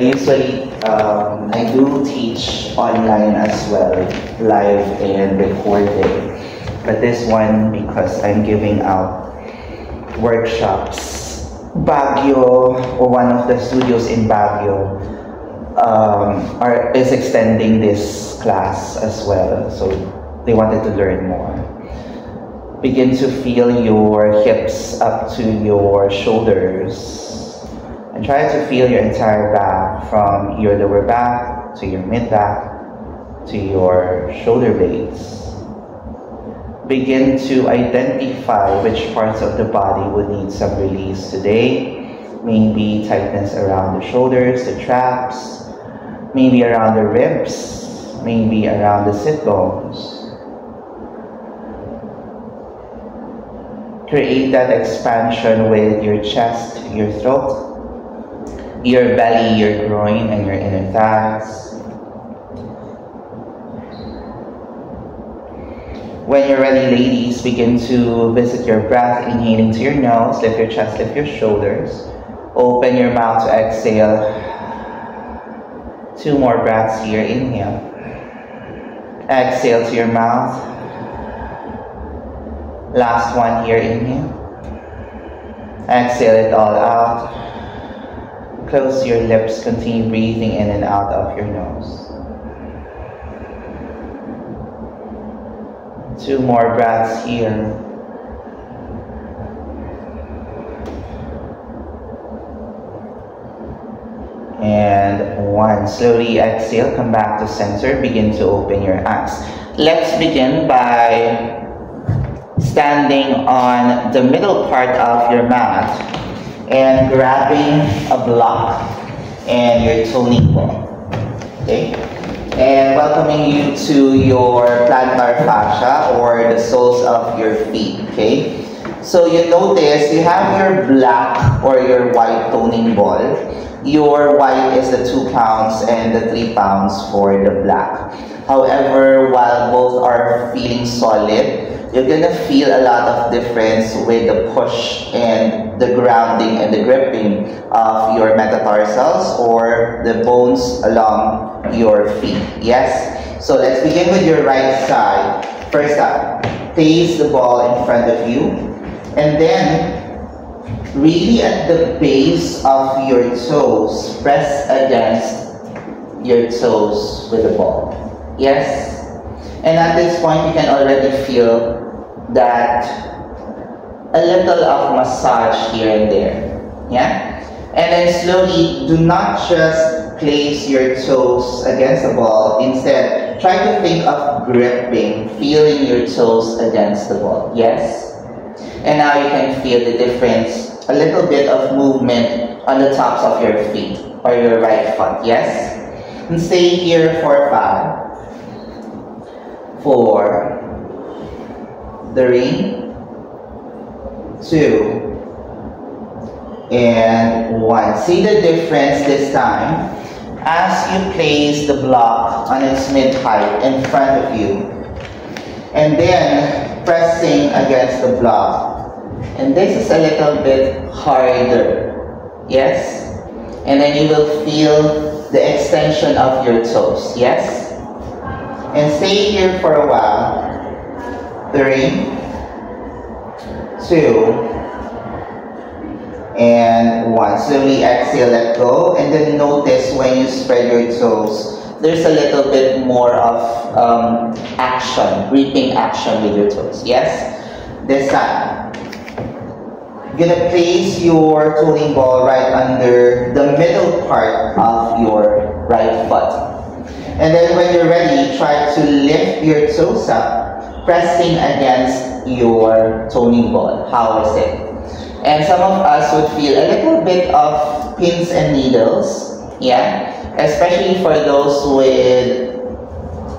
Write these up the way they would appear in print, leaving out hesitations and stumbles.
Usually, I do teach online as well, live and recorded. But this one, because I'm giving out workshops, Baguio, or one of the studios in Baguio, is extending this class as well. So they wanted to learn more. Begin to feel your hips up to your shoulders. And try to feel your entire back, from your lower back to your mid back to your shoulder blades. Begin to identify which parts of the body would need some release today. Maybe tightness around the shoulders, the traps, maybe around the ribs, maybe around the sit bones. Create that expansion with your chest, your throat, your belly, your groin, and your inner thighs. When you're ready, ladies, begin to visit your breath, inhaling to your nose, lift your chest, lift your shoulders. Open your mouth to exhale. 2 more breaths here, inhale. Exhale to your mouth. Last one here, inhale. Exhale it all out. Close your lips, continue breathing in and out of your nose. 2 more breaths here. And 1. Slowly exhale, come back to center, begin to open your eyes. Let's begin by standing on the middle part of your mat and grabbing a block and your toning ball. Okay? And welcoming you to your plantar fascia, or the soles of your feet. Okay? So you notice you have your black or your white toning ball. Your white is the 2 pounds and the 3 pounds for the black. However, while both are feeling solid, you're gonna feel a lot of difference with the push and the grounding and the gripping of your metatarsals, or the bones along your feet. Yes? So let's begin with your right side. First up, place the ball in front of you, and then really at the base of your toes, press against your toes with the ball. Yes? And at this point, you can already feel that a little of massage here and there. Yeah? And then slowly, do not just place your toes against the ball. Instead, try to think of gripping, feeling your toes against the ball. Yes? And now you can feel the difference, a little bit of movement on the tops of your feet, or your right foot. Yes? And stay here for 5. 4, 3, 2, and 1. See the difference this time as you place the block on its mid-height in front of you, and then pressing against the block. And this is a little bit harder. Yes? And then you will feel the extension of your toes. Yes? And stay here for a while. 3, 2, and 1. Slowly exhale, let go, and then notice when you spread your toes, there's a little bit more of action, gripping action with your toes. Yes? This time, you're gonna place your toning ball right under the middle part of your right foot. And then when you're ready, try to lift your toes up, pressing against your toning ball. How is it? And some of us would feel a little bit of pins and needles. Yeah? Especially for those with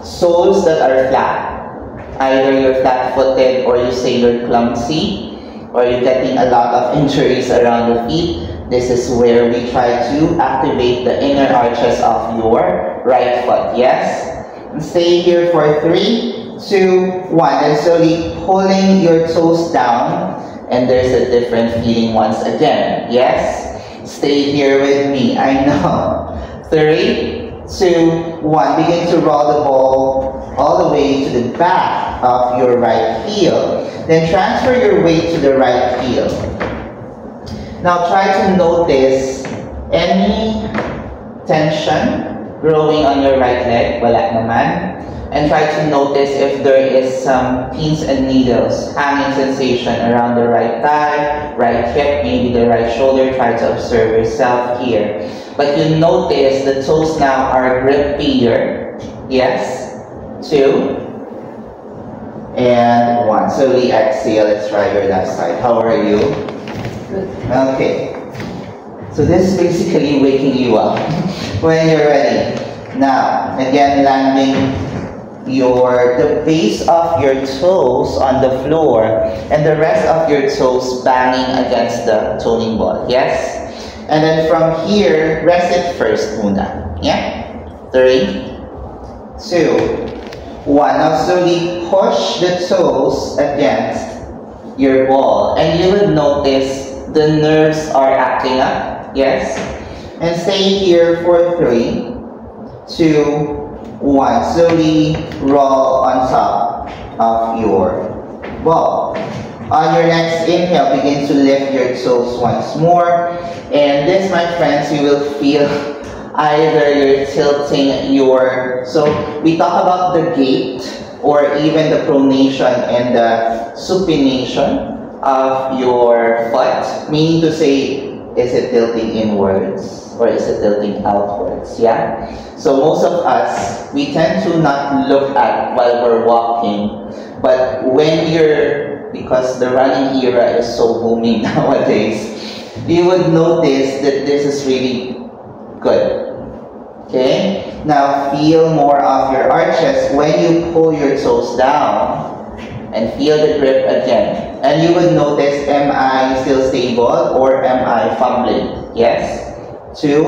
soles that are flat. Either you're flat-footed, or you say you're clumsy, or you're getting a lot of injuries around the feet. This is where we try to activate the inner arches of your right foot. Yes? And stay here for 3, 2, 1. And slowly pulling your toes down. And there's a different feeling once again. Yes? Stay here with me. I know. 3, 2, 1. Begin to roll the ball all the way to the back of your right heel. Then transfer your weight to the right heel. Now try to notice any tension growing on your right leg. Wala naman. And try to notice if there is some pins and needles, hanging sensation around the right thigh, right hip, maybe the right shoulder. Try to observe yourself here. But you notice the toes now are grippier. Yes. 2. And 1. Slowly exhale. Let's try your left side. How are you? Good. Okay. So this is basically waking you up when you're ready. Now, again, landing the base of your toes on the floor and the rest of your toes banging against the toning ball. Yes? And then from here, rest it first muna. Yeah? 3, 2, 1. Now slowly push the toes against your ball. And you will notice the nerves are acting up. Yes? And stay here for 3, 2, 1. Slowly roll on top of your ball. On your next inhale, begin to lift your toes once more. And this, my friends, you will feel either you're tilting your... So we talk about the gait or even the pronation and the supination of your foot. Meaning to say, is it tilting inwards or is it tilting outwards? Yeah? So most of us, we tend to not look at while we're walking. But when because the running era is so booming nowadays, you would notice that this is really good. Okay? Now feel more of your arches when you pull your toes down and feel the grip again. And you would notice, am I still stable or am I fumbling? Yes? 2,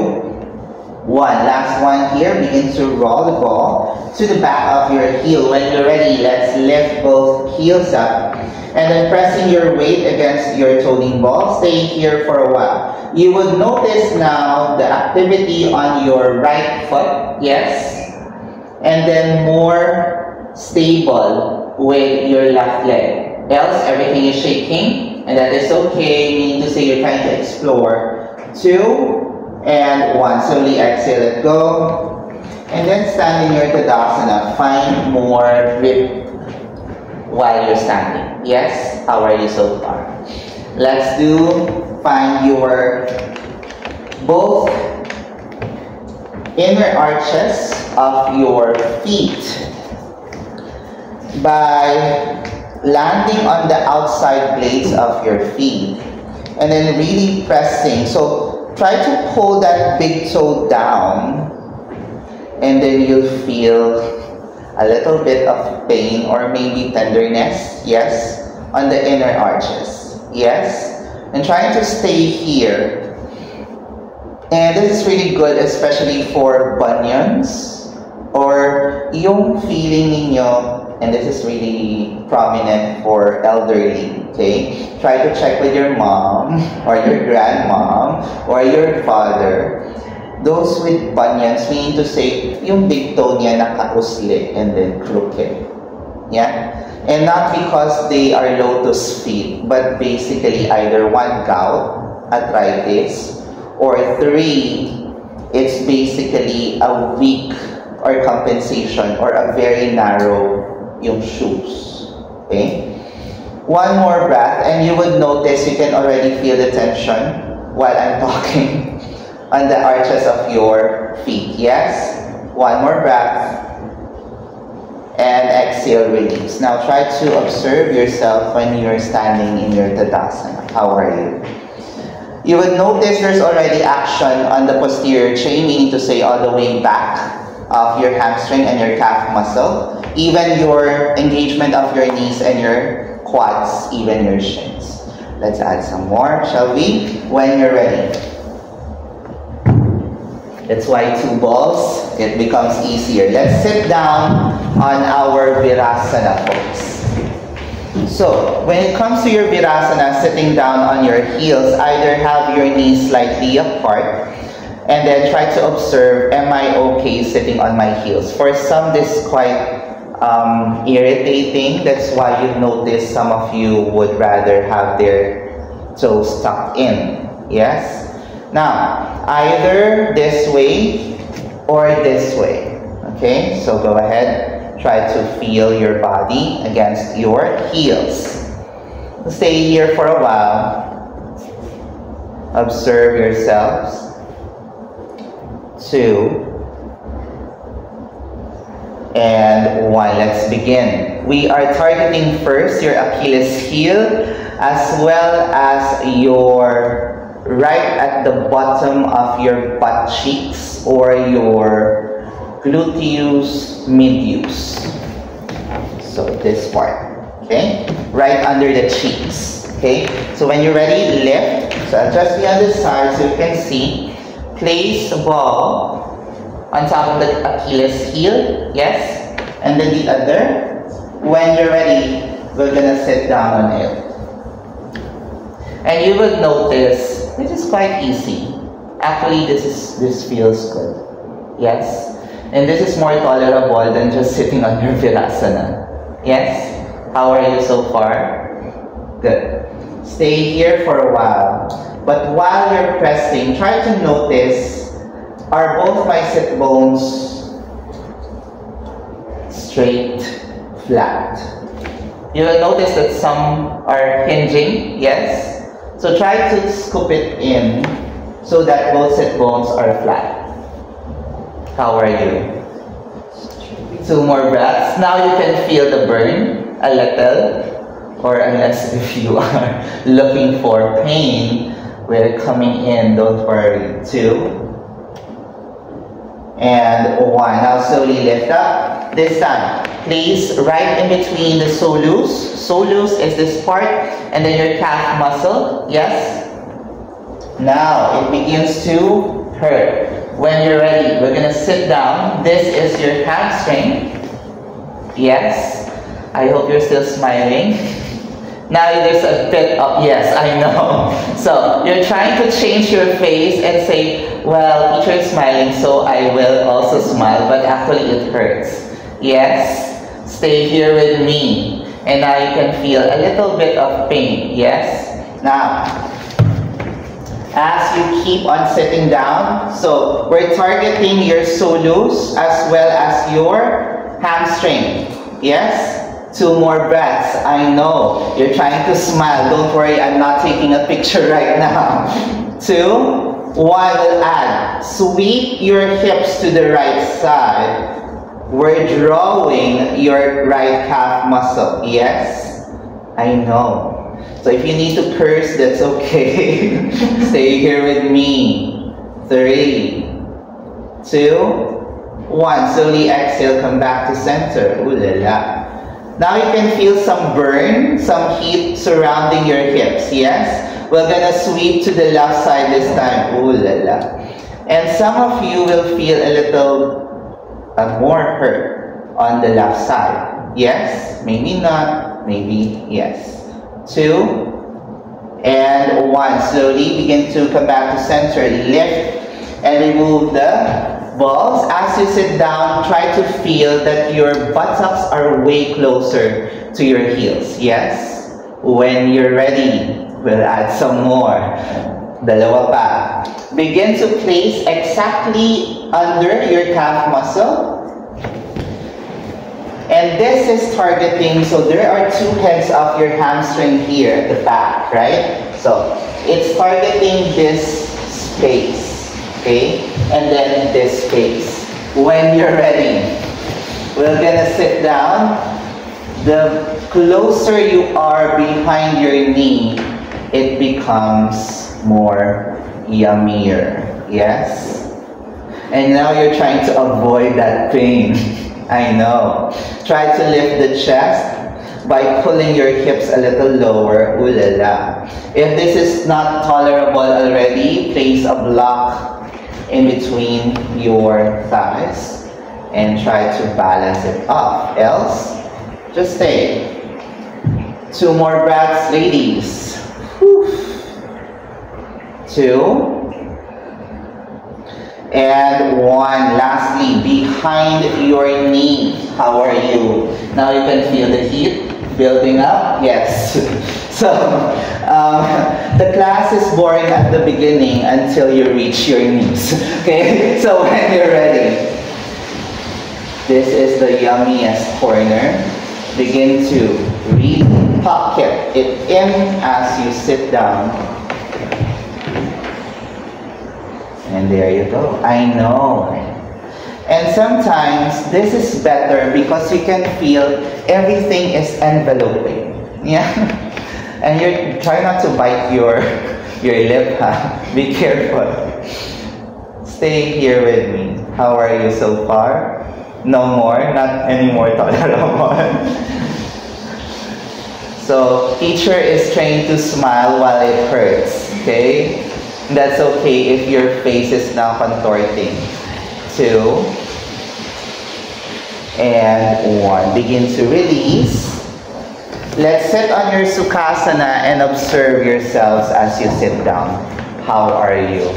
1. Last one here. Begin to roll the ball to the back of your heel. When you're ready, let's lift both heels up. And then pressing your weight against your toning ball. Stay here for a while. You would notice now the activity on your right foot. Yes? And then more stable with your left leg. Else, everything is shaking. And that is okay. Meaning to say you're trying to explore. 2, and 1. Slowly exhale, let go. And then stand in your Tadasana. Find more grip while you're standing. Yes? How are you so far? Let's find your both inner arches of your feet by landing on the outside blades of your feet. And then really pressing. So try to pull that big toe down, and then you'll feel a little bit of pain or maybe tenderness, yes, on the inner arches, yes, and trying to stay here. And this is really good, especially for bunions or yung feeling ninyo. And this is really prominent for elderly, okay? Try to check with your mom or your grandmom or your father. Those with bunions, meaning to say, yung big toe niya nakausli and then crooked. Yeah? And not because they are lotus feet, but basically either 1, gout, arthritis, or 3, it's basically a weak or compensation or a very narrow yung shoes. Okay? 1 more breath, and you would notice you can already feel the tension while I'm talking on the arches of your feet. Yes? 1 more breath. And exhale, release. Now try to observe yourself when you're standing in your Tadasana. How are you? You would notice there's already action on the posterior chain, meaning to say all the way back of your hamstring and your calf muscle. Even your engagement of your knees and your quads, even your shins. Let's add some more, shall we? When you're ready. That's why 2 balls, it becomes easier. Let's sit down on our Virasana, folks. So, when it comes to your Virasana, sitting down on your heels, either have your knees slightly apart And then try to observe, am I okay sitting on my heels? For some, this is quite irritating. That's why you notice some of you would rather have their toes tucked in. Yes? Now, either this way or this way. Okay? So go ahead. Try to feel your body against your heels. Stay here for a while. Observe yourselves. 2 and 1. Let's begin. We are targeting first your Achilles heel as well as your right at the bottom of your butt cheeks or your gluteus medius. So this part, okay? Right under the cheeks, okay? So when you're ready, lift. So I'll just be on this side so you can see. Place the ball on top of the Achilles heel, yes? And then the other. When you're ready, we're gonna sit down on it. And you will notice, this is quite easy. Actually, this feels good, yes? And this is more tolerable than just sitting on your Virasana, yes? How are you so far? Good. Stay here for a while. But while you're pressing, try to notice, are both my sit bones straight, flat? You will notice that some are hinging, yes? So try to scoop it in so that both sit bones are flat. How are you? 2 more breaths. Now you can feel the burn a little, or unless if you are looking for pain, we're coming in, don't worry. 2 and 1. Now slowly lift up. This time, place right in between the soleus. Soleus is this part, and then your calf muscle. Yes? Now, it begins to hurt. When you're ready, we're gonna sit down. This is your hamstring. Yes? I hope you're still smiling. Now there's a bit of, yes, I know. So you're trying to change your face and say, well, teacher is smiling, so I will also smile, but actually it hurts. Yes? Stay here with me. And now you can feel a little bit of pain. Yes? Now, as you keep on sitting down, so we're targeting your soleus as well as your hamstring. Yes? 2 more breaths. I know you're trying to smile. Don't worry, I'm not taking a picture right now. 2, 1 will add. Sweep your hips to the right side. We're drawing your right calf muscle. Yes? I know. So if you need to curse, that's okay. Stay here with me. 3, 2, 1. Slowly exhale, come back to center. Ooh la la. Now you can feel some burn, some heat surrounding your hips, yes? We're gonna sweep to the left side this time. Ooh la la. And some of you will feel a little more hurt on the left side. Yes? Maybe not, maybe yes. 2 and 1. Slowly begin to come back to center. Lift and remove the balls. As you sit down, try to feel that your buttocks are way closer to your heels. Yes? When you're ready, we'll add some more. Dalawa pa. Begin to place exactly under your calf muscle. And this is targeting, so there are 2 heads of your hamstring here at the back, right? So it's targeting this space, okay? And then this space. When you're ready, we're gonna sit down. The closer you are behind your knee, it becomes more yummier. Yes? And now you're trying to avoid that pain. I know. Try to lift the chest by pulling your hips a little lower. Ooh la la. If this is not tolerable already, place a block in between your thighs and try to balance it off. Else, just stay. 2 more breaths, ladies. Whew. 2 And 1. Lastly, behind your knee. How are you? Now you can feel the heat building up. Yes. So, the class is boring at the beginning until you reach your knees. Okay? So when you're ready, this is the yummiest corner. Begin to really pocket it in as you sit down. And there you go. I know. And sometimes this is better because you can feel everything is enveloping. Yeah? And you try not to bite your lip, huh? Be careful. Stay here with me. How are you so far? No more? Not anymore, Tolaramon. So, teacher is trained to smile while it hurts. Okay? That's okay if your face is now contorting. 2. And 1. Begin to release. Let's sit on your Sukhasana and observe yourselves as you sit down. How are you?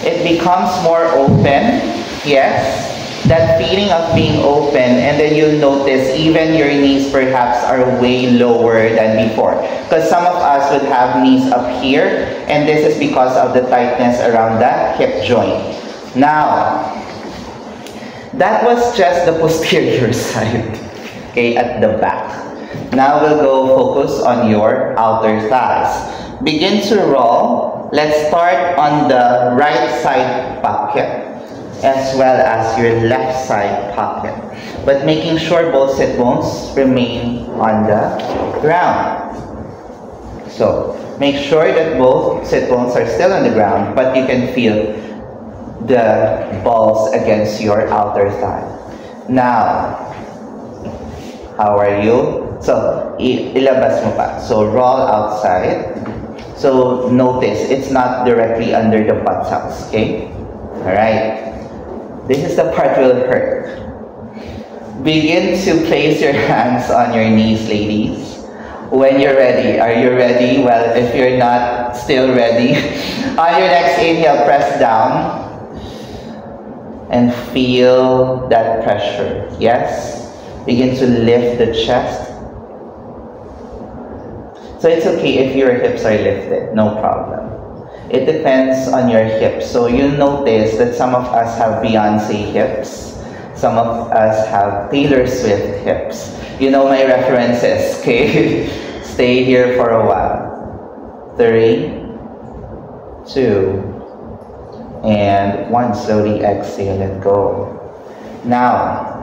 It becomes more open. Yes. That feeling of being open, and then you'll notice even your knees perhaps are way lower than before. Because some of us would have knees up here, and this is because of the tightness around the hip joint. Now, that was just the posterior side, okay, at the back. Now we'll go focus on your outer thighs. Begin to roll. Let's start on the right side pocket as well as your left side pocket, but making sure both sit bones remain on the ground. So make sure that both sit bones are still on the ground, but you can feel the balls against your outer thigh. Now, how are you? So, ilabas mo pa. So, roll outside. So, notice, it's not directly under the buttocks, okay? Alright. This is the part will hurt. Begin to place your hands on your knees, ladies. When you're ready. Are you ready? Well, if you're not still ready, on your next inhale, press down. And feel that pressure. Yes? Begin to lift the chest. So it's okay if your hips are lifted, no problem. It depends on your hips. So you'll notice that some of us have Beyonce hips. Some of us have Taylor Swift hips. You know my references, okay? Stay here for a while. 3, 2, and 1. Slowly exhale, let go. Now,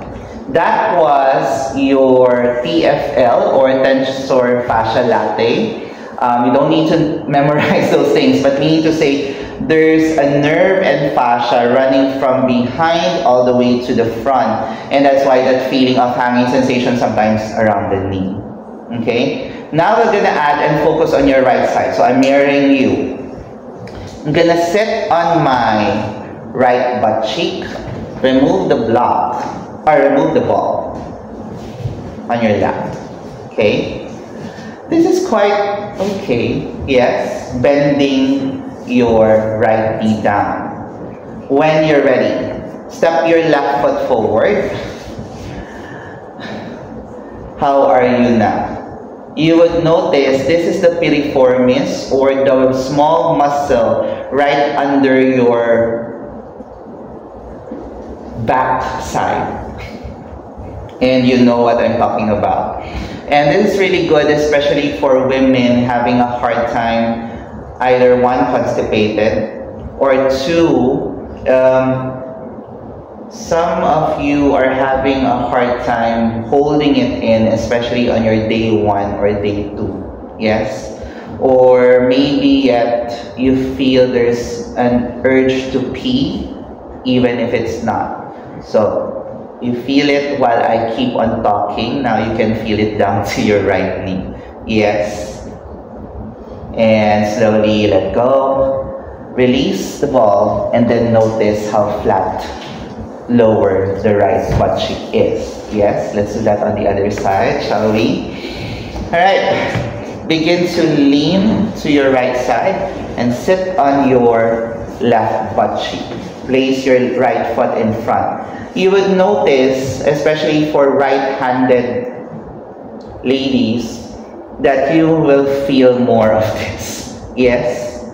that was your TFL or tensor fascia latae. You don't need to memorize those things, but we need to say there's a nerve and fascia running from behind all the way to the front. And that's why that feeling of hanging sensation sometimes around the knee. Okay? Now we're gonna add and focus on your right side. So I'm mirroring you. I'm gonna sit on my right butt cheek, remove the block, or remove the ball on your lap. Okay? This is quite okay. Yes, bending your right knee down. When you're ready, step your left foot forward. How are you now? You would notice this is the piriformis or the small muscle right under your back side. And you know what I'm talking about. And this is really good, especially for women having a hard time, either 1, constipated, or 2, some of you are having a hard time holding it in, especially on your day 1 or day 2. Yes? Or maybe yet you feel there's an urge to pee, even if it's not. So, you feel it while I keep on talking. Now you can feel it down to your right knee. Yes. And slowly let go. Release the ball and then notice how flat lower the right butt cheek is. Yes. Let's do that on the other side, shall we? Alright. Begin to lean to your right side and sit on your left butt cheek. Place your right foot in front. You would notice, especially for right-handed ladies, that you will feel more of this. Yes?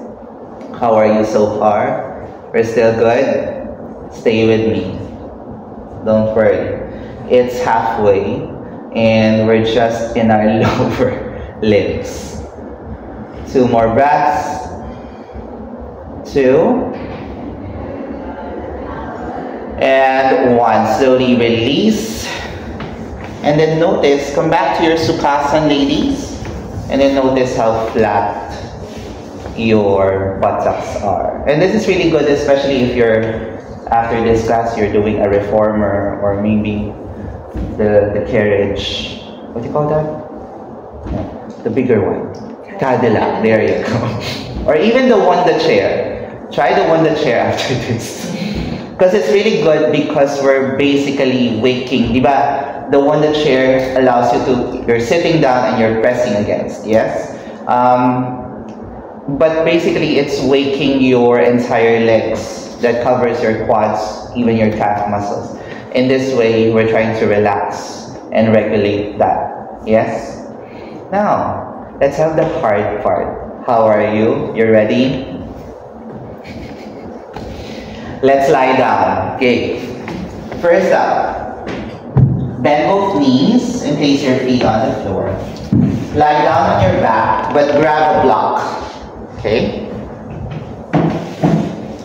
How are you so far? We're still good? Stay with me. Don't worry. It's halfway and we're just in our lower limbs. 2 more breaths. 2. And 1. Slowly release. And then notice, come back to your Sukhasana, ladies. And then notice how flat your buttocks are. And this is really good, especially if you're, after this class, you're doing a reformer or maybe the carriage. What do you call that? No, the bigger one. Cadillac. There you go. Or even the Wanda chair. Try the Wanda chair after this. Because it's really good because we're basically waking. Diba? The Wanda chair allows you to, you're sitting down and you're pressing against. Yes? But basically it's waking your entire legs that covers your quads, even your calf muscles. In this way, we're trying to relax and regulate that. Yes? Now, let's have the hard part. How are you? You ready? Let's lie down. Okay. First up, bend both knees and place your feet on the floor. Lie down on your back, but grab a block. Okay?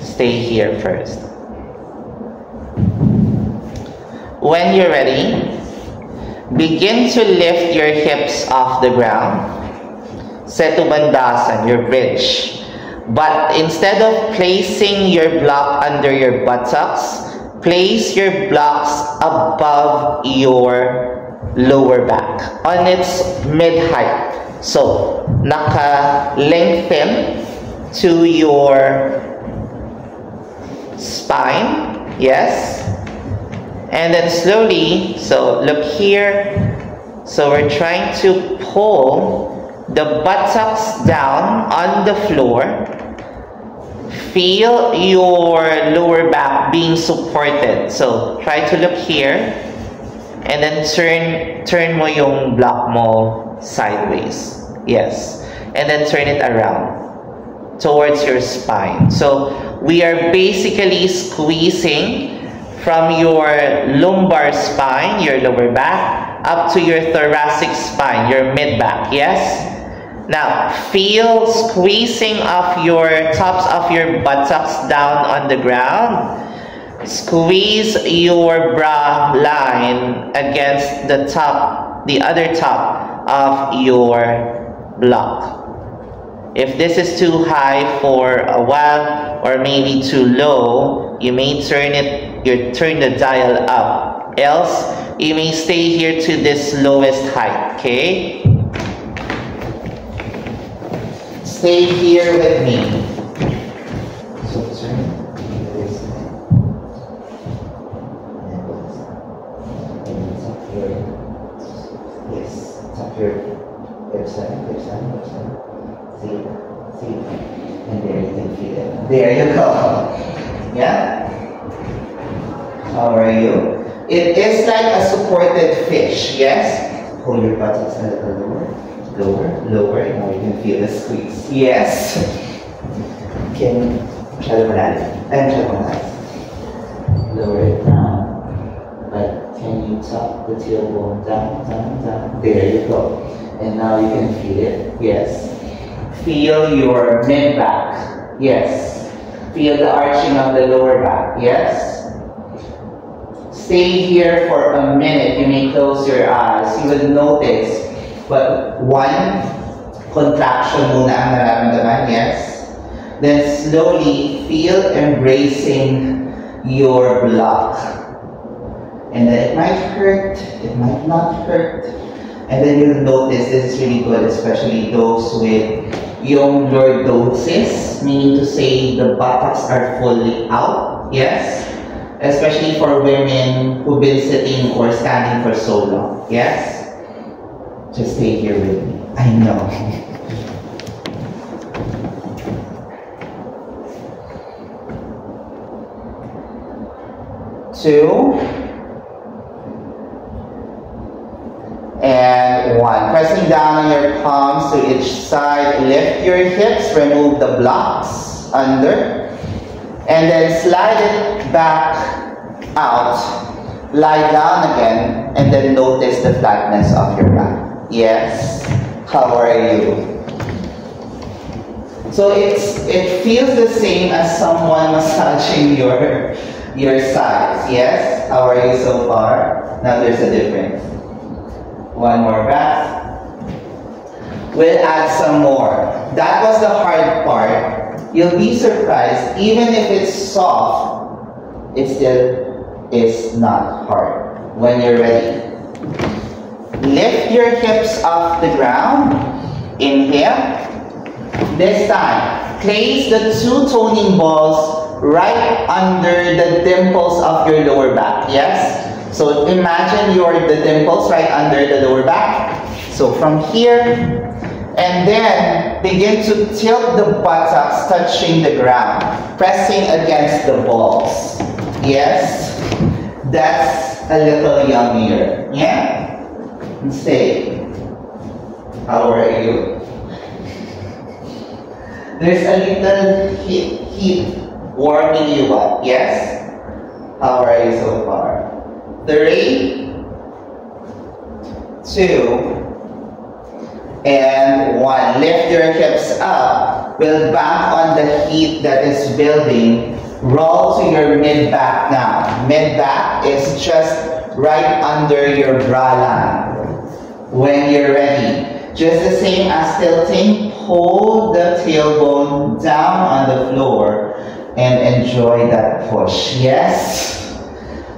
Stay here first. When you're ready, begin to lift your hips off the ground. Setu Bandhasan, your bridge. But instead of placing your block under your buttocks, place your blocks above your lower back on its mid-height. So, naka-lengthen to your spine. Yes? And then slowly, so look here. So we're trying to pull the buttocks down on the floor. Feel your lower back being supported. So try to look here. And then turn mo yung block mo sideways. Yes. And then turn it around towards your spine. So we are basically squeezing from your lumbar spine, your lower back, up to your thoracic spine, your mid-back. Yes? Now, feel squeezing of your tops of your buttocks down on the ground. Squeeze your bra line against the top, the other top of your block. If this is too high for a while or maybe too low, you may turn the dial up. Else, you may stay here to this lowest height, okay? Stay here with me. So turn this. Yes, tap your left side, left side, left side. See, and there you can feel it. There you go. Yeah? How are you? It is like a supported fish, yes? Hold your buttocks a little lower, and now you can feel the squeeze. Yes? Can lower it down. But can you tuck the tailbone down? There you go. And now you can feel it. Yes. Feel your mid-back. Yes. Feel the arching of the lower back. Yes. Stay here for a minute. You may close your eyes. You will notice, but one contraction muna ang nararamdaman. Yes. Then slowly feel embracing your block. And then it might hurt. It might not hurt. And then you'll notice this is really good, especially those with yung lordosis, meaning to say the buttocks are fully out. Yes? Especially for women who've been sitting or standing for so long. Yes? Just stay here with me. I know. 2, and 1. Pressing down on your palms to each side, lift your hips, remove the blocks under, and then slide it back out. Lie down again, and then notice the flatness of your back. Yes? How are you? So it feels the same as someone massaging your sides. Yes? How are you so far? Now there's a difference. One more breath. We'll add some more. That was the hard part. You'll be surprised, even if it's soft, it still is not hard when you're ready. Lift your hips off the ground. Inhale. This time, place the 2 toning balls right under the dimples of your lower back. Yes? So imagine the dimples right under the lower back. So from here, and then begin to tilt the buttocks touching the ground, pressing against the balls. Yes? That's a little yummier. Yeah? And stay. How are you? There's a little heat warming you up. Yes? How are you so far? 3, 2, and 1. Lift your hips up. We'll bank on the heat that is building. Roll to your mid-back now. Mid-back is just right under your bra line. When you're ready, just the same as tilting, hold the tailbone down on the floor and enjoy that push. Yes?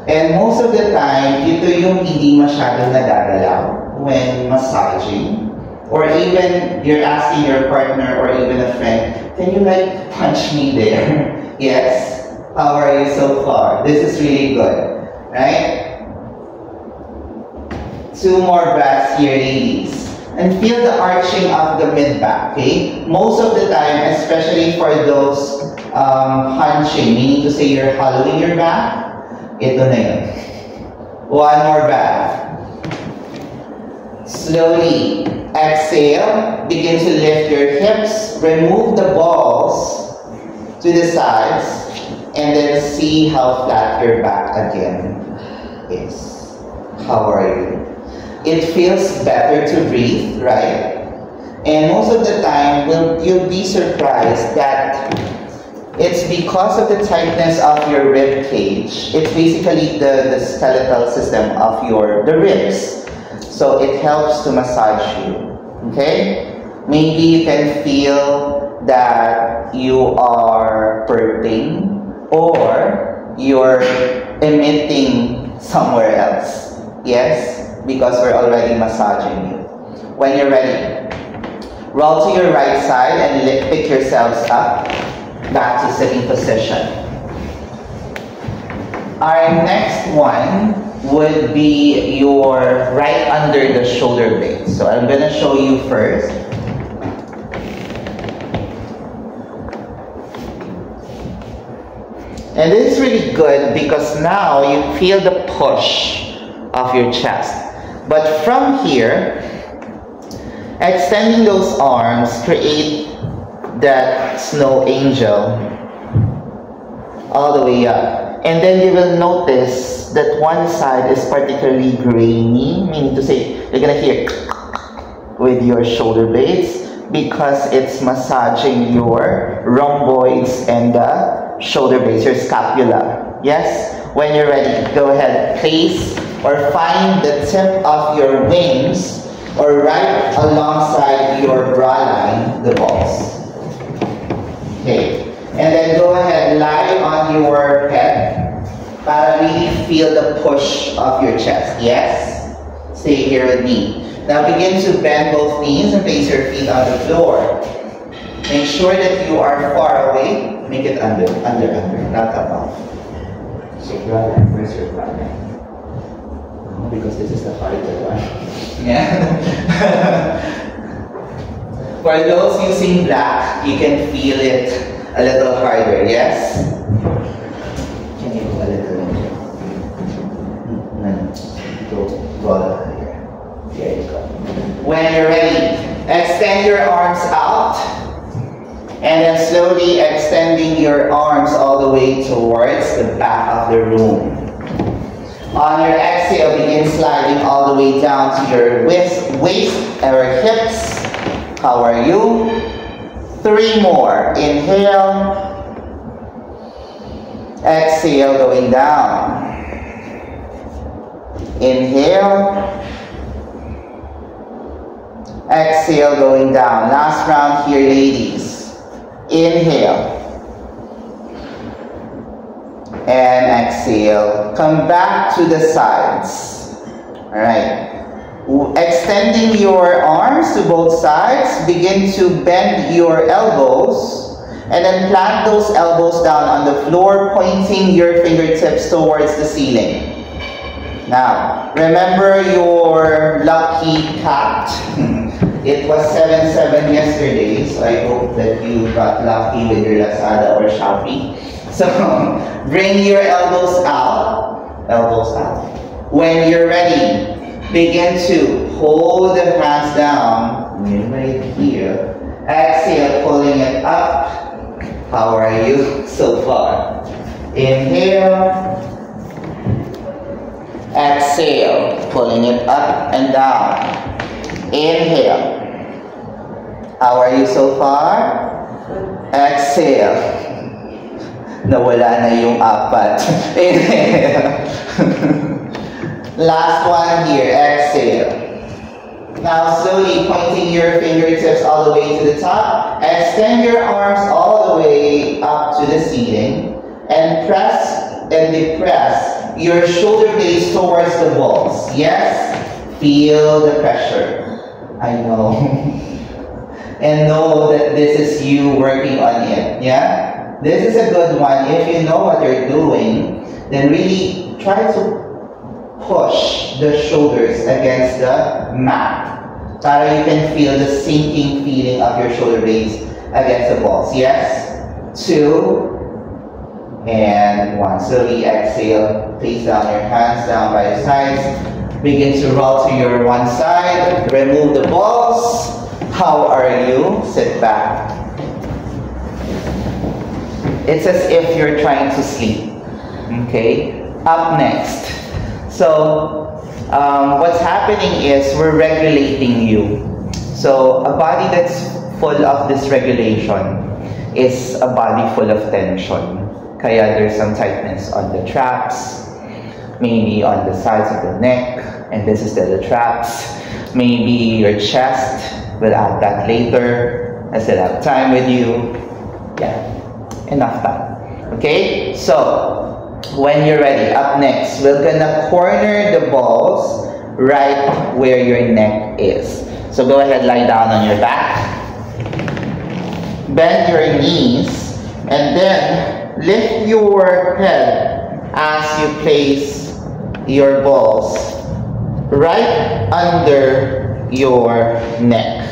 And most of the time, ito yung hindi masyadong nagagalaw when massaging. Or even you're asking your partner or even a friend, can you like punch me there? Yes? How are you so far? This is really good. Right? 2 more breaths here, ladies. And feel the arching of the mid-back, okay? Most of the time, especially for those hunching, meaning to say you're hollowing your back, ito na yun. 1 more breath. Slowly exhale. Begin to lift your hips. Remove the balls to the sides. And then see how flat your back again is. How are you? It feels better to breathe, right? And most of the time, you'll be surprised that it's because of the tightness of your rib cage. It's basically the skeletal system of the ribs. So it helps to massage you. Okay? Maybe you can feel that you are burping or you're emitting somewhere else. Yes? Because we're already massaging you. When you're ready, roll to your right side and pick yourselves up back to sitting position. Our next one would be your right under the shoulder blade. So I'm going to show you first. And this is really good because now you feel the push of your chest. But from here, extending those arms, create that snow angel all the way up. And then you will notice that one side is particularly grainy, meaning to say you're going to hear with your shoulder blades because it's massaging your rhomboids and the shoulder blades, your scapula. Yes? When you're ready, go ahead, place or find the tip of your wings or right alongside your bra line, the balls. Okay. And then go ahead, lie on your head para really feel the push of your chest. Yes? Stay here with me. Now begin to bend both knees and place your feet on the floor. Make sure that you are far away. Make it under, not above. So brother, where's your brother? Oh, because this is the harder one. Yeah. For those using black, you can feel it a little harder, yes? Can you go a little bit? your arms all the way towards the back of the room. On your exhale, begin sliding all the way down to your waist or hips. How are you? 3 more. Inhale. Exhale, going down. Inhale. Exhale, going down. Last round here, ladies. Inhale. And exhale. Come back to the sides. Alright. Extending your arms to both sides. Begin to bend your elbows. And then plant those elbows down on the floor, pointing your fingertips towards the ceiling. Now, remember your lucky cat. It was 7-7 yesterday, so I hope that you got lucky with your Lazada or Shopee. So, bring your elbows out. Elbows out. When you're ready, begin to hold the hands down. Right here. Exhale, pulling it up. How are you so far? Inhale. Exhale, pulling it up and down. Inhale. How are you so far? Exhale. Nawala na yung apat. Inhale. Last one here. Exhale. Now slowly pointing your fingertips all the way to the top. Extend your arms all the way up to the ceiling. And press and depress your shoulder blades towards the balls. Yes? Feel the pressure. I know. And know that this is you working on it. Yeah? This is a good one. If you know what you're doing, then really try to push the shoulders against the mat. Para you can feel the sinking feeling of your shoulder blades against the balls. Yes? 2 and 1. Slowly exhale. Place down your hands down by your sides. Begin to roll to your one side. Remove the balls. How are you? Sit back. It's as if you're trying to sleep. Okay? Up next. So, what's happening is we're regulating you. So, a body that's full of dysregulation is a body full of tension. Kaya there's some tightness on the traps, maybe on the sides of the neck, and this is the traps. Maybe your chest, we'll add that later. I still have time with you. Yeah, enough time. Okay, so when you're ready, up next, we're gonna corner the balls right where your neck is. So go ahead, lie down on your back. Bend your knees, and then lift your head as you place your balls right under your neck.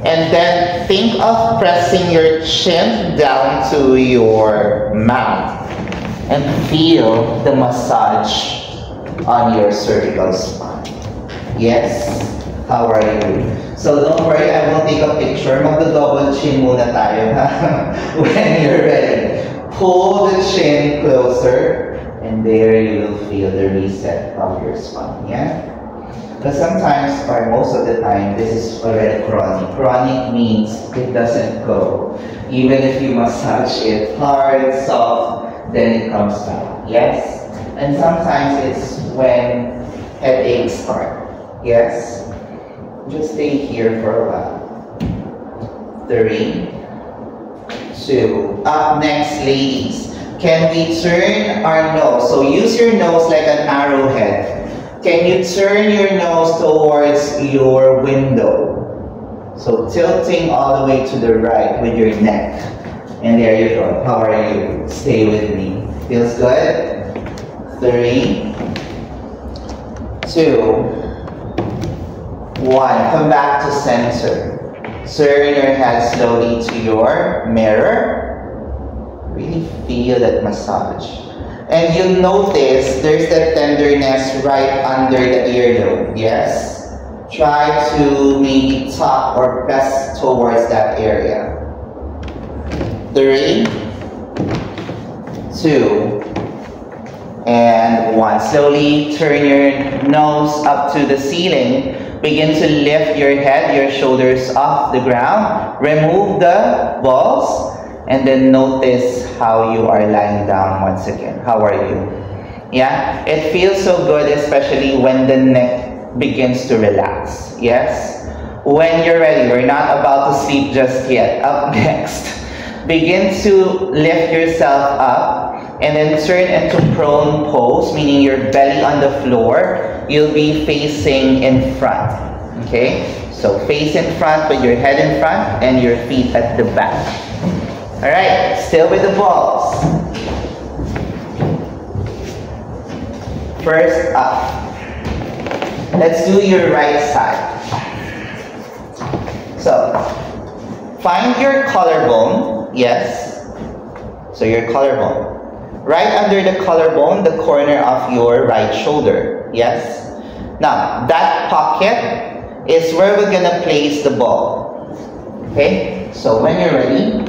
And then think of pressing your chin down to your mouth and feel the massage on your cervical spine. Yes? How are you? So don't worry, I will take a picture. Mag-double chin muna tayo when you're ready. Pull the chin closer, and there you will feel the reset of your spine, yeah? But sometimes, or most of the time, this is already chronic. Chronic means it doesn't go. Even if you massage it hard, soft, then it comes back, yes? And sometimes it's when headaches start, yes? Just stay here for a while. 3, 2. Up next, ladies. Can we turn our nose? So use your nose like an arrowhead. Can you turn your nose towards your window? So tilting all the way to the right with your neck. And there you go. How are you? Stay with me. Feels good? 3, 2, 1. Come back to center. Turn your head slowly to your mirror. Really feel that massage. And you'll notice there's that tenderness right under the earlobe. Yes? Try to maybe tap or press towards that area. 3, 2, and 1. Slowly turn your nose up to the ceiling. Begin to lift your head, your shoulders off the ground. Remove the balls, and then notice how you are lying down once again. How are you? Yeah? It feels so good, especially when the neck begins to relax. Yes? When you're ready, we're not about to sleep just yet. Up next, begin to lift yourself up and then turn into prone pose, meaning your belly on the floor. You'll be facing in front. Okay? So face in front with your head in front and your feet at the back. Alright, still with the balls. First up. Let's do your right side. So, find your collarbone. Yes. So your collarbone. Right under the collarbone, the corner of your right shoulder. Yes. Now, that pocket is where we're going to place the ball. Okay. So when you're ready,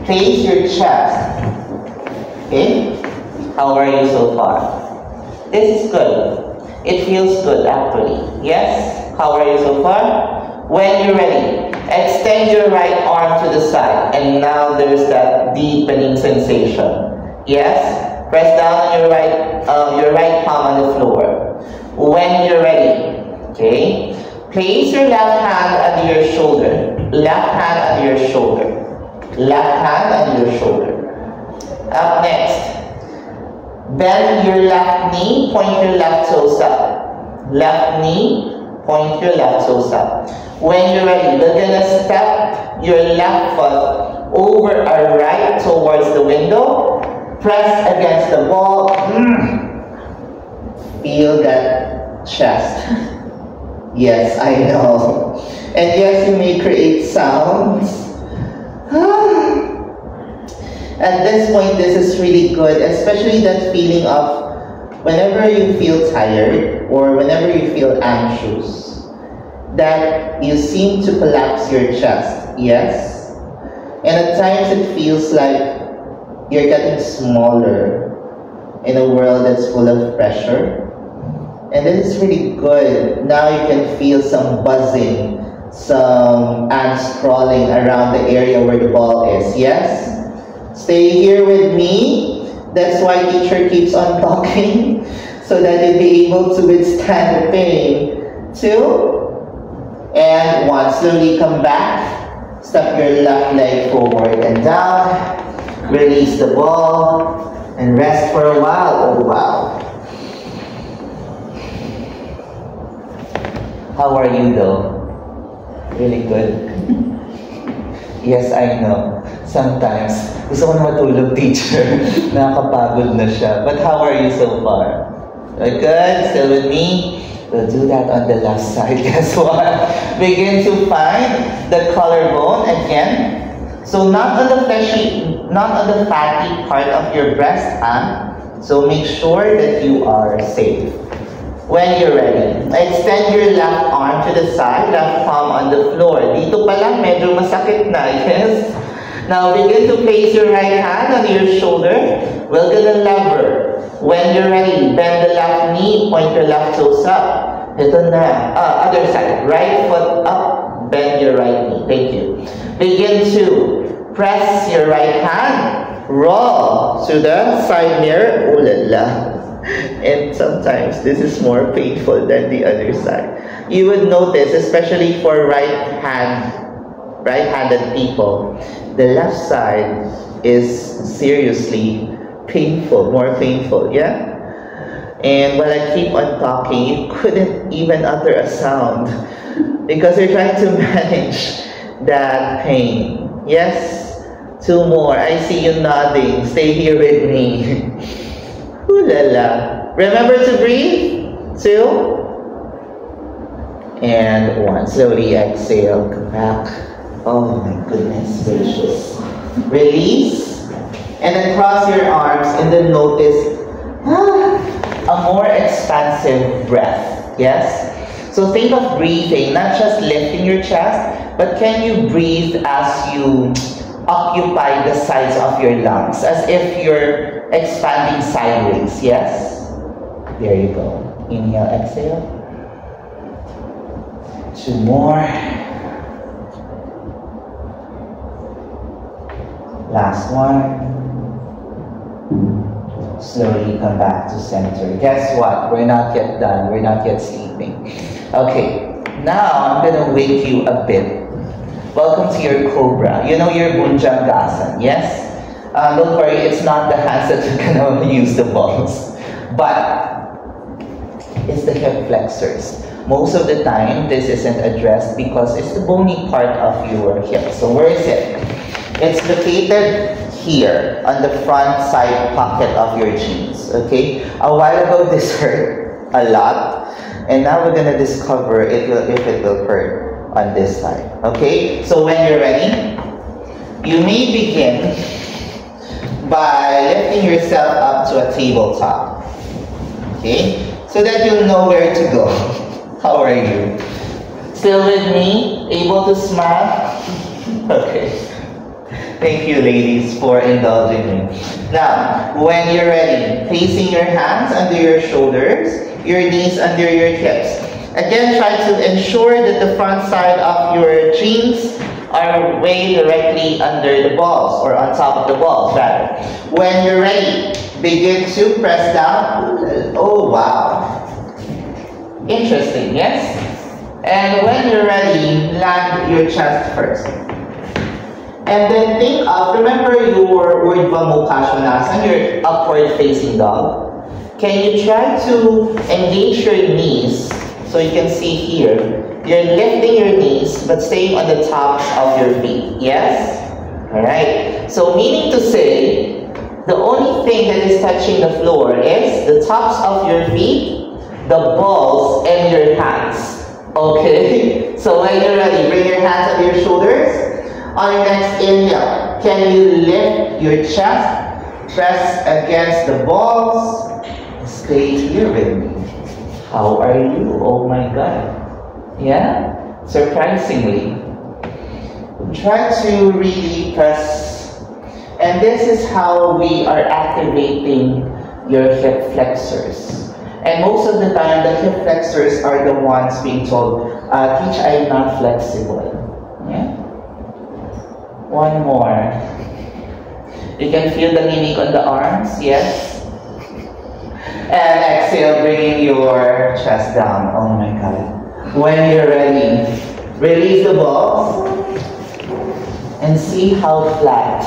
place your chest. Okay. How are you so far? This is good. It feels good actually. Yes. How are you so far? When you're ready, extend your right arm to the side, and now there's that deepening sensation. Yes? Press down on your right palm on the floor. When you're ready, okay? Place your left hand under your shoulder. Left hand under your shoulder. Left hand under your shoulder. Up next, bend your left knee, point your left toes up. Left knee, point your left toes up. When you're ready, we're going to step your left foot over or right towards the window. Press against the wall. Feel that chest. Yes, I know. And yes, you may create sounds. At this point, this is really good, especially that feeling of whenever you feel tired or whenever you feel anxious, that you seem to collapse your chest, yes? And at times it feels like you're getting smaller in a world that's full of pressure. And this is really good. Now you can feel some buzzing, some ants crawling around the area where the ball is, yes? Stay here with me. That's why teacher keeps on talking, so that you'll be able to withstand the pain. 2, and 1. Slowly come back. Step your left leg forward and down. Release the ball and rest for a while. Oh wow. How are you though? Really good? Yes, I know. Sometimes, gusto ko na matulog, teacher. Nakakapagod na siya. But how are you so far? Good? Still with me? We'll do that on the left side. Guess what? Begin to find the collarbone again. So not on the fleshy, not on the fatty part of your breast, So make sure that you are safe. When you're ready, extend your left arm to the side, left palm on the floor. Dito pa lang, medyo masakit na, yes? Now begin to place your right hand on your shoulder. We're gonna lever. When you're ready, bend the left knee, point your left toes up. Ito na. Other side. Right foot up, bend your right knee. Thank you. Begin to press your right hand, roll to the side mirror. Ooh la la. And sometimes this is more painful than the other side. You would notice, especially for right-handed people, the left side is seriously painful, more painful, yeah? And while I keep on talking, you couldn't even utter a sound because you're trying to manage that pain. Yes? 2 more. I see you nodding. Stay here with me. Ooh la la. Remember to breathe. 2. And 1. Slowly exhale. Come back. Oh my goodness gracious. Release. And then cross your arms and then notice a more expansive breath. Yes? So think of breathing, not just lifting your chest, but can you breathe as you occupy the sides of your lungs, as if you're expanding sideways. Yes? There you go. Inhale, exhale. 2 more. Last one. Slowly come back to center. Guess what? We're not yet done. We're not yet sleeping. Okay, now I'm gonna wake you a bit. Welcome to your Cobra. You know your Bhujanggasana, yes? Don't worry, it's not the hands that you're gonna use the balls, but it's the hip flexors. Most of the time, this isn't addressed because it's the bony part of your hip. So where is it? It's located here on the front side pocket of your jeans, okay? A while ago, this hurt a lot, and now we're gonna discover if it will hurt on this side, okay? So when you're ready, you may begin by lifting yourself up to a tabletop, okay? So that you'll know where to go. How are you? Still with me? Able to smile? Okay. Thank you, ladies, for indulging me. Now, when you're ready, placing your hands under your shoulders, your knees under your hips. Again, try to ensure that the front side of your jeans are way directly under the balls, or on top of the balls, rather. When you're ready, begin to press down. Oh, wow. Interesting, yes? And when you're ready, land your chest first. And then think of, remember your Urdhva Mukha Svanasana, your upward facing dog. Can you try to engage your knees? So you can see here, you're lifting your knees but staying on the tops of your feet. Yes? Alright. So meaning to say, the only thing that is touching the floor is the tops of your feet, the balls, and your hands. Okay? So when you're ready, bring your hands on your shoulders. On your next inhale, can you lift your chest, press against the balls, stay here with me. How are you? Oh my God. Yeah? Surprisingly. Try to really press. And this is how we are activating your hip flexors. And most of the time, the hip flexors are the ones being told, Teach, I am not flexible. Yeah? One more. You can feel the mimic on the arms, yes? And exhale, bringing your chest down. Oh my God. When you're ready, release the balls and see how flat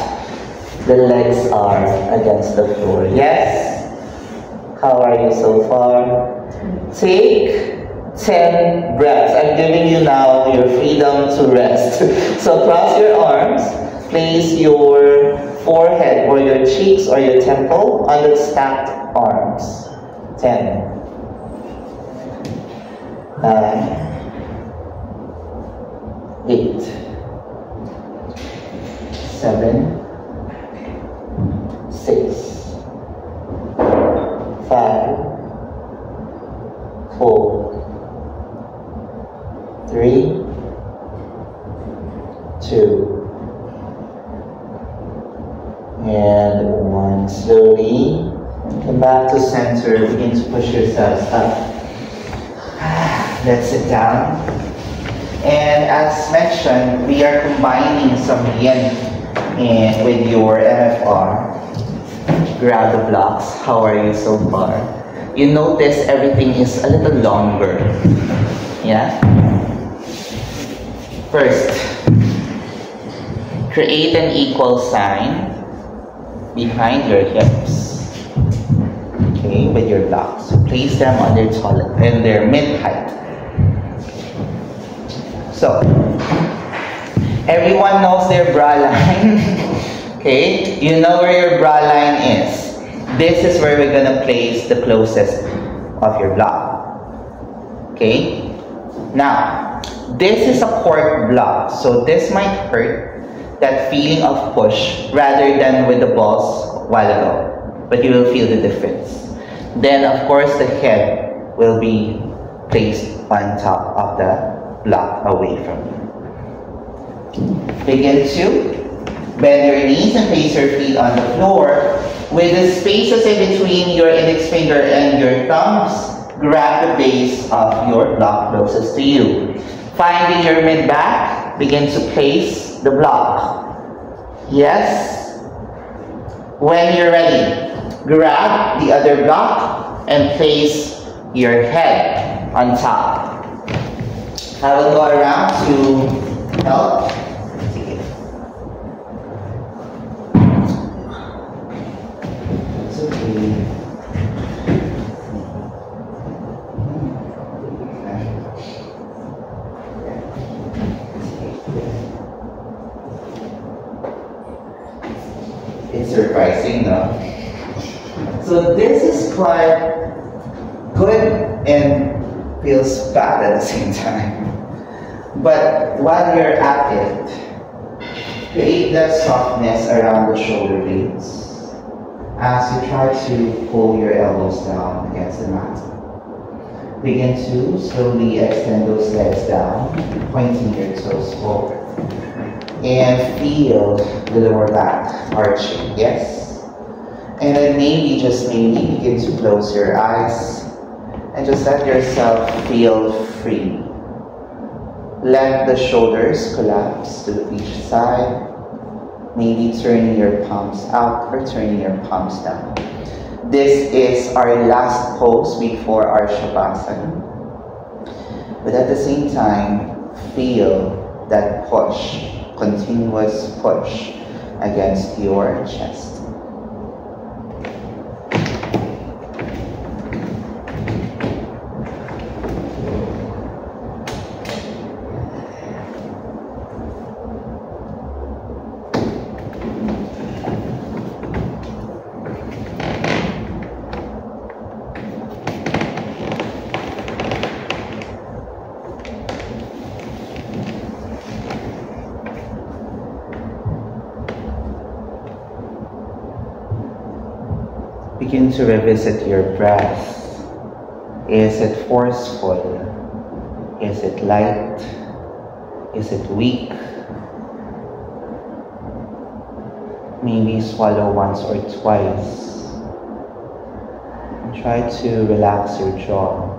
the legs are against the floor. Yes? How are you so far? Take 10 breaths. I'm giving you now your freedom to rest. So cross your arms, place your forehead or your cheeks or your temple on the stacked arms. 10, 9, 8, 7, 6, 5, 4, 3, 2, and 1. Slowly come back to center. Begin to push yourselves up. Let's sit down. And as mentioned, we are combining some yin with your MFR. Grab the blocks. How are you so far? You notice everything is a little longer. Yeah? First, create an equal sign behind your hips. Okay, with your blocks. Place them on their mid-height. So, everyone knows their bra line. Okay, you know where your bra line is. This is where we're gonna place the closest of your block. Okay, now this is a cork block, so this might hurt that feeling of push rather than with the balls a while ago, but you will feel the difference. Then of course the head will be placed on top of the block away from you. Begin to Bend your knees and place your feet on the floor. With the spaces in between your index finger and your thumbs, grab the base of your block closest to you. Finding your mid-back, begin to place the block. Yes? When you're ready, grab the other block and place your head on top. I will go around to help. It's okay. It's surprising, no? So this is quite good and feels bad at the same time. But while you're at it, create that softness around the shoulder blades as you try to pull your elbows down against the mat. Begin to slowly extend those legs down, pointing your toes forward. And feel the lower back arching, yes? And then maybe, just maybe, begin to close your eyes and just let yourself feel free. Let the shoulders collapse to each side. Maybe turning your palms out or turning your palms down. This is our last pose before our Shavasana. But at the same time, feel that push, continuous push against your chest. Begin to revisit your breath. Is it forceful? Is it light? Is it weak? Maybe swallow once or twice. And try to relax your jaw.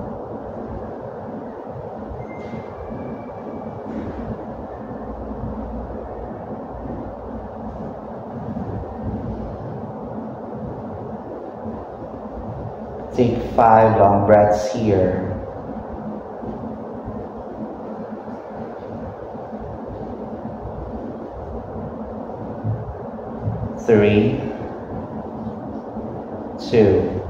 Take 5 long breaths here. 3, 2.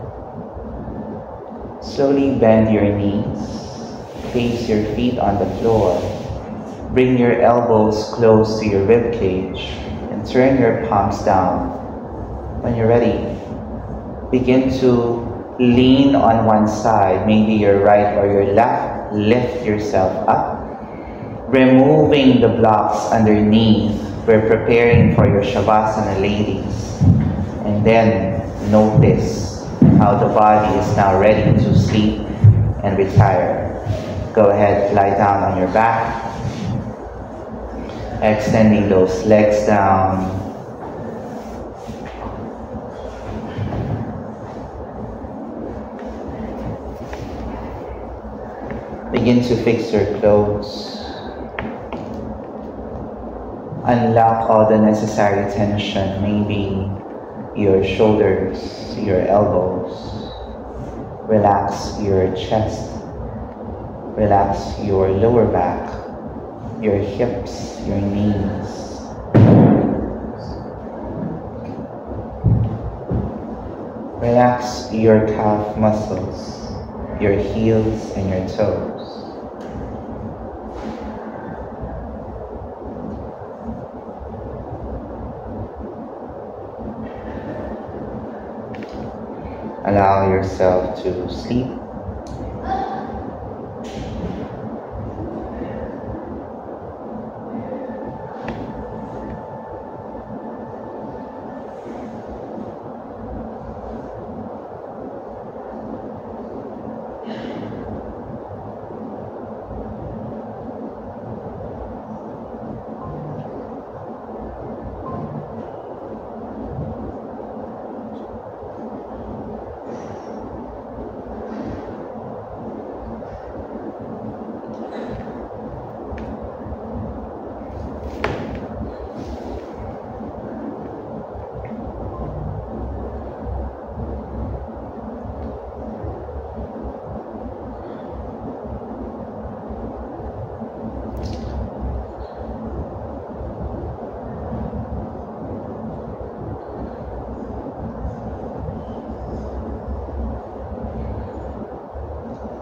Slowly bend your knees. Place your feet on the floor. Bring your elbows close to your rib cage and turn your palms down. When you're ready, begin to lean on one side, maybe your right or your left. Lift yourself up, removing the blocks underneath. We're preparing for your Shavasana, ladies. And then notice how the body is now ready to sleep and retire. Go ahead, lie down on your back, extending those legs down. Begin to fix your clothes. Unlock all the necessary tension, maybe your shoulders, your elbows. Relax your chest. Relax your lower back, your hips, your knees. Relax your calf muscles, your heels and your toes. Allow yourself to sleep.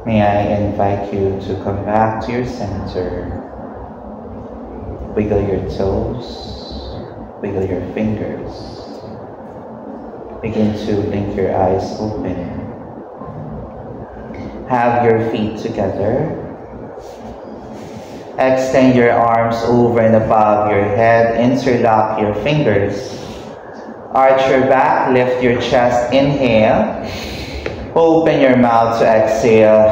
May I invite you to come back to your center. Wiggle your toes, wiggle your fingers. Begin to blink your eyes open. Have your feet together. Extend your arms over and above your head. Interlock your fingers. Arch your back, lift your chest, inhale. Open your mouth to exhale.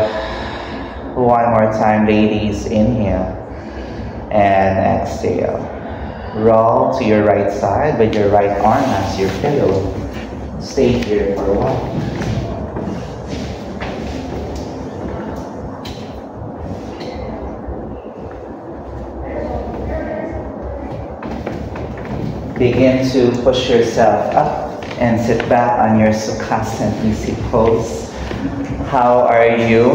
One more time, ladies. Inhale and exhale. Roll to your right side with your right arm as your pillow. Stay here for a while. Begin to push yourself up and sit back on your Sukhasana easy pose. How are you?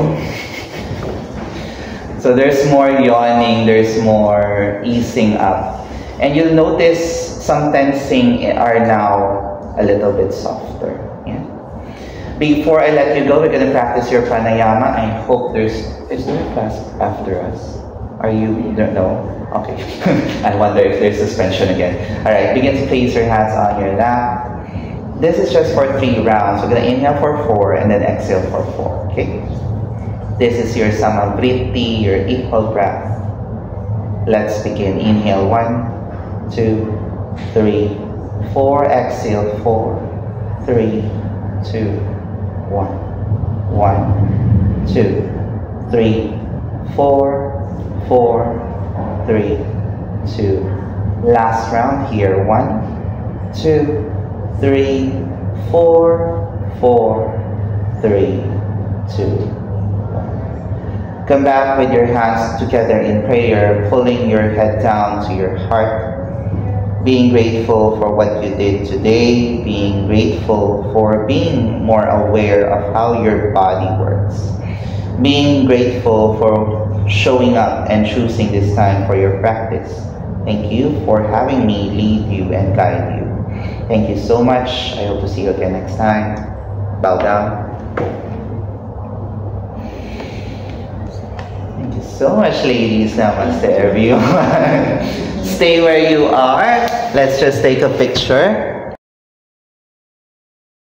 So there's more yawning, there's more easing up. And you'll notice some tensing are now a little bit softer. Yeah? Before I let you go, we're going to practice your pranayama. I hope is there a class after us? Are you, don't know? Okay. I wonder if there's suspension again. Alright, begin to place your hands on your lap. This is just for 3 rounds. We're going to inhale for 4 and then exhale for 4. Okay? This is your samavritti, your equal breath. Let's begin. Inhale 1, 2, 3, 4. Exhale 4, 3, 2, 1. 1, 2, 3, 4. 4, 3, 2. Last round here. 1, 2, 3, 4, 4, 3, 2. Come back with your hands together in prayer, pulling your head down to your heart, being grateful for what you did today, being grateful for being more aware of how your body works, being grateful for showing up and choosing this time for your practice. Thank you for having me lead you and guide you. Thank you so much. I hope to see you again next time. Bow down. Thank you so much, ladies. Namaste, everyone. Stay where you are. Let's just take a picture.